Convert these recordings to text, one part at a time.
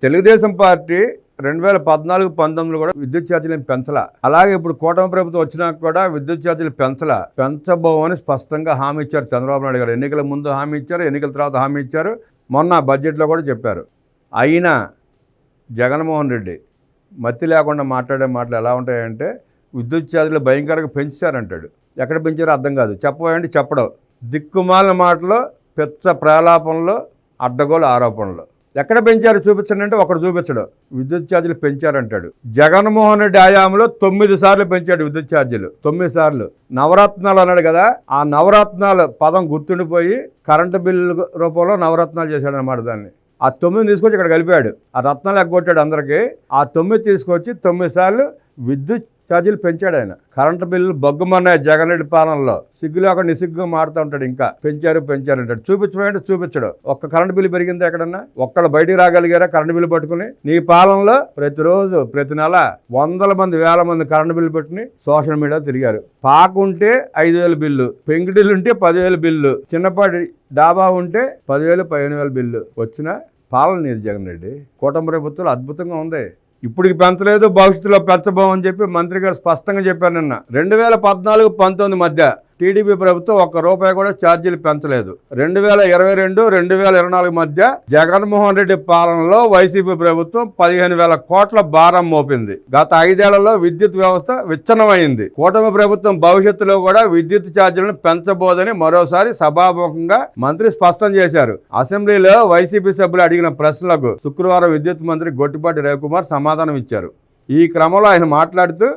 Telugu Desam party 2014-19 కూడా విద్యుత్ ఛార్జీలను పెంచలా. అలాగే ఇప్పుడు కూటమి ప్రభుత్వం వచ్చినాక కూడా విద్యుత్ ఛార్జీలు పెంచబోమని స్పష్టంగా హామీ ఇచ్చారు చంద్రబాబు నాయుడు గారు. ఎన్నికల ముందు హామీ ఇచ్చారు, ఎన్నికల తర్వాత హామీ ఇచ్చారు, మొన్న బడ్జెట్లో కూడా చెప్పారు. అయినా జగన్మోహన్ రెడ్డి మత్తి లేకుండా మాట్లాడే మాటలు ఎలా ఉంటాయంటే విద్యుత్ ఛార్జీలు భయంకరంగా పెంచారంటాడు. ఎక్కడ పెంచారో అర్థం కాదు. చెప్పబోయండి చెప్పడం, దిక్కుమాలిన మాటలు, పెచ్చ ప్రలాపంలో, అడ్డగోలు ఆరోపణలు. ఎక్కడ పెంచారు చూపించండి అంటే ఒకటి చూపించడు. విద్యుత్ ఛార్జీలు పెంచారంటాడు. జగన్మోహన్ రెడ్డి హయాంలో 9 సార్లు పెంచాడు విద్యుత్ ఛార్జీలు. 9 సార్లు. నవరత్నాలు అన్నాడు కదా, ఆ నవరత్నాలు పదం గుర్తుండిపోయి కరెంటు బిల్లు రూపంలో నవరత్నాలు చేశాడు అన్నమాట. దాన్ని ఆ 9 తీసుకొచ్చి ఇక్కడ కలిపాడు. ఆ రత్నాలు ఎగ్గొట్టాడు అందరికీ. ఆ 9 తీసుకొచ్చి 9 సార్లు విద్యుత్ ఛార్జీలు పెంచాడు ఆయన. కరెంటు బిల్లులు బొగ్గమన్నాయి జగన్ రెడ్డి పాలనలో. సిగ్గు లేకుండా నిసిగ్గుగా మాడుతూ ఉంటాడు. ఇంకా పెంచారు అంటాడు. చూపించమంటే చూపించడు. ఒక్క కరెంటు బిల్లు పెరిగింది ఎక్కడన్నా? ఒక్కళ్ళు బయటికి రాగలిగారా కరెంటు బిల్లు పట్టుకుని? నీ పాలనలో ప్రతిరోజు ప్రతి నెల 100 మంది 1000 మంది కరెంటు బిల్లు పెట్టుకుని సోషల్ మీడియా తిరిగారు. పాకుంటే 5000 బిల్లు, పెంకుటిల్లు ఉంటే 10,000 బిల్లు, చిన్నపాటి డాబా ఉంటే 10,000 15,000 బిల్లు వచ్చిన పాలన నీది జగన్ రెడ్డి. కూటమి ప్రభుత్వాలు అద్భుతంగా ఉంది. ఇప్పటికి పెంచలేదు, భవిష్యత్తులో పెంచబోమని చెప్పి మంత్రి గారు స్పష్టంగా చెప్పారు నిన్న. 2014-19 మధ్య టీడీపీ ప్రభుత్వం ₹1 కూడా ఛార్జీలు పెంచలేదు. 2022-2024 మధ్య జగన్మోహన్ రెడ్డి పాలనలో వైసీపీ ప్రభుత్వం 15,000 కోట్ల భారం మోపింది. గత 5 ఏళ్లలో విద్యుత్ వ్యవస్థ విచ్ఛిన్నమైంది. కూటమి ప్రభుత్వం భవిష్యత్తులో కూడా విద్యుత్ ఛార్జీలను పెంచబోదని మరోసారి సభాముఖంగా మంత్రి స్పష్టం చేశారు. అసెంబ్లీలో వైసీపీ సభ్యులు అడిగిన ప్రశ్నలకు శుక్రవారం విద్యుత్ మంత్రి గొట్టిపాటి రవికుమార్ సమాధానం ఇచ్చారు. ఈ క్రమంలో ఆయన మాట్లాడుతూ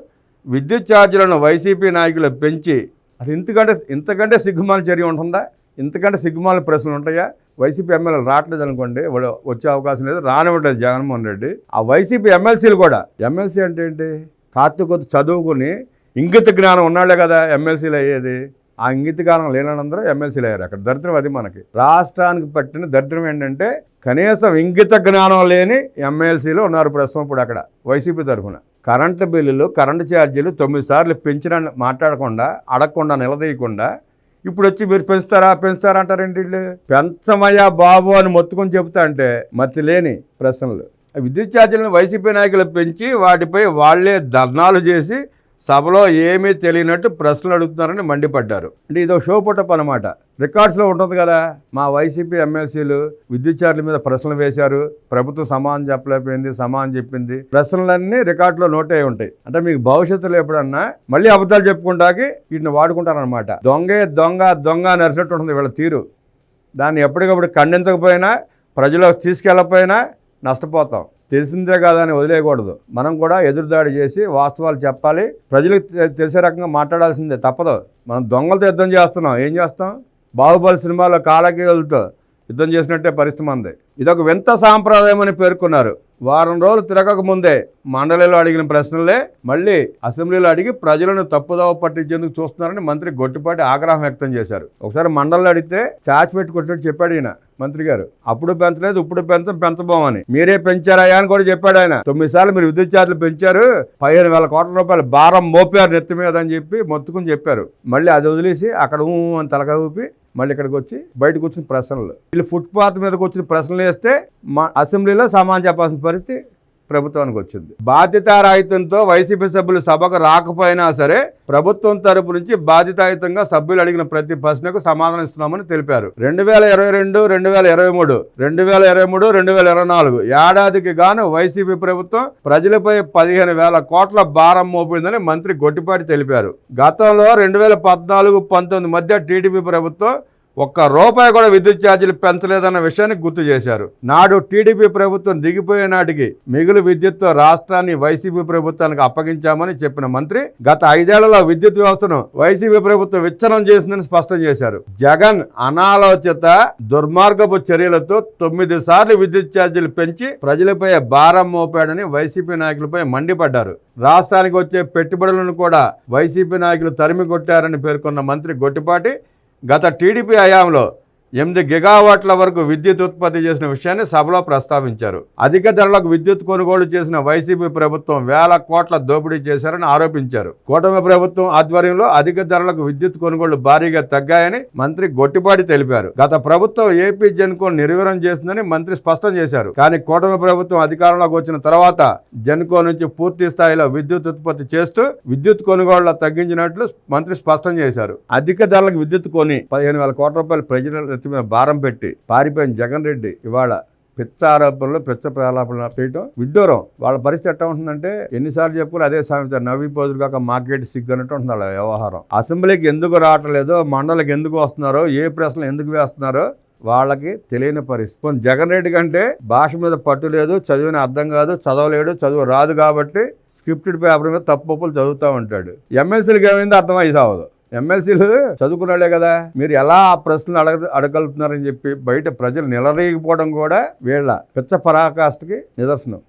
విద్యుత్ ఛార్జీలను వైసీపీ నాయకులు పెంచి అది ఇంతకంటే సిగ్గుమాల చర్య ఉంటుందా? ఇంతకంటే సిగ్గుమాల ప్రశ్నలు ఉంటాయా? వైసీపీ ఎమ్మెల్యేలు రావట్లేదు అనుకోండి, వచ్చే అవకాశం లేదు, రానివ్వట్లేదు జగన్మోహన్ రెడ్డి. ఆ వైసీపీ ఎమ్మెల్సీలు కూడా, ఎమ్మెల్సీ అంటే ఏంటి? కాస్త చదువుకుని ఇంగిత జ్ఞానం ఉన్నాళ్లే కదా ఎమ్మెల్సీలు అయ్యేది. ఆ ఇంగిత జ్ఞానం లేనందరూ ఎమ్మెల్సీలు అయ్యారు. అక్కడ దరిద్రం అది మనకి. రాష్ట్రానికి పట్టిన దరిద్రం ఏంటంటే కనీసం ఇంగిత జ్ఞానం లేని ఎమ్మెల్సీలు ఉన్నారు ప్రస్తుతం ఇప్పుడు అక్కడ వైసీపీ తరఫున. కరెంటు బిల్లులు, కరెంటు ఛార్జీలు 9 సార్లు పెంచిన మాట్లాడకుండా, అడగకుండా, నిలదీయకుండా ఇప్పుడు వచ్చి మీరు పెంచుతారా అంటారేంటి? వీళ్ళు పెంచమయ్యా బాబు అని మొత్తుకొని చెబుతా అంటే మతి లేని ప్రశ్నలు. విద్యుత్ ఛార్జీలను వైసీపీ నాయకులు పెంచి వాటిపై వాళ్లే ధర్నాలు చేసి సభలో ఏమీ తెలియనట్టు ప్రశ్నలు అడుగుతున్నారని మండిపడ్డారు. అంటే ఇదో షో పుట్టప్ అనమాట. రికార్డ్స్లో ఉంటుంది కదా, మా వైసీపీ ఎమ్మెల్సీలు విద్యుత్ ఛార్జీల మీద ప్రశ్నలు వేశారు, ప్రభుత్వం సమాధానం చెప్పలేకపోయింది, సమాధానం చెప్పింది. ప్రశ్నలన్నీ రికార్డులో నోట్ అయి ఉంటాయి. అంటే మీకు భవిష్యత్తులో ఎప్పుడన్నా మళ్ళీ అబద్ధాలు చెప్పుకుంటాకి వీటిని వాడుకుంటారనమాట. దొంగ నరిసినట్టు ఉంటుంది వీళ్ళ తీరు. దాన్ని ఎప్పటికప్పుడు ఖండించకపోయినా, ప్రజలకు తీసుకెళ్ళకపోయినా నష్టపోతాం. తెలిసిందే కదా అని వదిలేయకూడదు. మనం కూడా ఎదురుదాడి చేసి వాస్తవాలు చెప్పాలి. ప్రజలకు తెలిసే రకంగా మాట్లాడాల్సిందే, తప్పదు. మనం దొంగలతో యుద్ధం చేస్తున్నాం. ఏం చేస్తాం? బాహుబలి సినిమాలో కాలకేయులతో యుద్ధం చేసినట్టే పరిస్థితి మంది. ఇదొక వింత సాంప్రదాయం అని పేర్కొన్నారు. వారం రోజులు తిరగక ముందే మండలిలో అడిగిన ప్రశ్నలే మళ్ళీ అసెంబ్లీలో అడిగి ప్రజలను తప్పుదోవ పట్టించేందుకు చూస్తున్నారని మంత్రి గొట్టిపాటి ఆగ్రహం వ్యక్తం చేశారు. ఒకసారి మండలిలో అడిగితే చాచి పెట్టి కొట్టినట్టు చెప్పాడు ఈయన మంత్రి గారు. అప్పుడు పెంచలేదు, ఇప్పుడు పెంచబోమని. మీరే పెంచారయ్యా అని కూడా చెప్పాడు ఆయన. 9 సార్లు మీరు విద్యుత్ ఛార్జీలు పెంచారు, 15,000 కోట్ల రూపాయలు భారం మోపారు నెత్తి మీద అని చెప్పి మొత్తుకుని చెప్పారు. మళ్ళీ అది వదిలేసి అక్కడ అని తలక ఊపి మళ్ళీ ఇక్కడికి వచ్చి బయటకు వచ్చిన ప్రశ్నలు. వీళ్ళు ఫుట్పాత్ మీదకి వచ్చిన ప్రశ్నలు వేస్తే అసెంబ్లీలో సమాధానం చెప్పాల్సిన పరిస్థితి ప్రభుత్వానికి వచ్చింది. బాధ్యతారాహిత్యంతో వైసీపీ సభ్యులు సభకు రాకపోయినా సరే ప్రభుత్వం తరపు నుంచి బాధ్యతాయుతంగా సభ్యులు అడిగిన ప్రతి ప్రశ్నకు సమాధానం ఇస్తున్నామని తెలిపారు. 2022, 2023, 2024 ఏడాదికి గాను వైసీపీ ప్రభుత్వం ప్రజలపై 15,000 కోట్ల భారం మోపిందని మంత్రి గొట్టిపాటి తెలిపారు. గతంలో 2014-19 మధ్య టీడీపీ ప్రభుత్వం ₹1 కూడా విద్యుత్ ఛార్జీలు పెంచలేదన్న విషయాన్ని గుర్తు చేశారు. నాడు టీడీపీ ప్రభుత్వం దిగిపోయే నాటికి మిగులు విద్యుత్తో రాష్ట్రాన్ని వైసీపీ ప్రభుత్వానికి అప్పగించామని చెప్పిన మంత్రి గత 5 ఏళ్లలో విద్యుత్ వ్యవస్థను వైసీపీ ప్రభుత్వం విచ్ఛిన్నం చేసిందని స్పష్టం చేశారు. జగన్ అనాలోచిత దుర్మార్గపు చర్యలతో 9 సార్లు విద్యుత్ ఛార్జీలు పెంచి ప్రజలపై భారం మోపాడని వైసీపీ నాయకులపై మండిపడ్డారు. రాష్ట్రానికి వచ్చే పెట్టుబడులను కూడా వైసీపీ నాయకులు తరిమి కొట్టారని పేర్కొన్న మంత్రి గొట్టిపాటి గత టీడీపీ హయాంలో 8 గిగావాట్ల వరకు విద్యుత్ ఉత్పత్తి చేసిన విషయాన్ని సభలో ప్రస్తావించారు. అధిక ధరలకు విద్యుత్ కొనుగోలు చేసిన వైసీపీ ప్రభుత్వం వేల కోట్ల దోపిడీ చేశారని ఆరోపించారు. కూటమి ప్రభుత్వం ఆధ్వర్యంలో అధిక ధరలకు విద్యుత్ కొనుగోళ్లు భారీగా తగ్గాయని మంత్రి గొట్టిపాటి తెలిపారు. గత ప్రభుత్వం ఏపీ జెన్కోను నిర్వీర్యం చేసిందని మంత్రి స్పష్టం చేశారు. కానీ కూటమి ప్రభుత్వం అధికారంలోకి వచ్చిన తర్వాత జెన్కో నుంచి పూర్తి స్థాయిలో విద్యుత్ ఉత్పత్తి చేస్తూ విద్యుత్ కొనుగోళ్లు తగ్గించినట్లు మంత్రి స్పష్టం చేశారు. అధిక ధరలకు విద్యుత్ కొని 15,000 కోట్ల రూపాయలు ప్రజల నెత్తి మీద భారం పెట్టి పారిపోయిన జగన్ రెడ్డి ఇవాళ పిచ్చ ఆరోపణలు పిచ్చ ప్రలాపన చేయటం విడ్డూరం. వాళ్ళ పరిస్థితి ఎట్లా ఉంటుందంటే ఎన్నిసార్లు చెప్పుకుని అదే సామెత నవ్వి పోజులు కాక మార్కెట్ సిగ్గు అన్నట్టు ఉంటుంది వాళ్ళ వ్యవహారం. అసెంబ్లీకి ఎందుకు రావట్లేదో, మండలికి ఎందుకు వస్తున్నారో, ఏ ప్రశ్నలు ఎందుకు వేస్తున్నారో వాళ్ళకి తెలియని పరిస్థితి. జగన్ రెడ్డి కంటే భాష మీద పట్టు లేదు, చదివిన అర్థం కాదు, చదవలేడు, చదువు రాదు కాబట్టి స్క్రిప్టెడ్ పేపర్ మీద తప్పులు చదువుతూ ఉంటాడు. ఎమ్మెల్సీలకు ఏమైందో అర్థమై సావదు. ఎమ్మెల్సీలు చదువుకున్నాళ్లే కదా, మీరు ఎలా ఆ ప్రశ్నలు అడగలుగుతున్నారని చెప్పి బయట ప్రజలు నిలదీయకపోవడం కూడా వీళ్ళ పిచ్చ పరాకాష్ఠకి నిదర్శనం.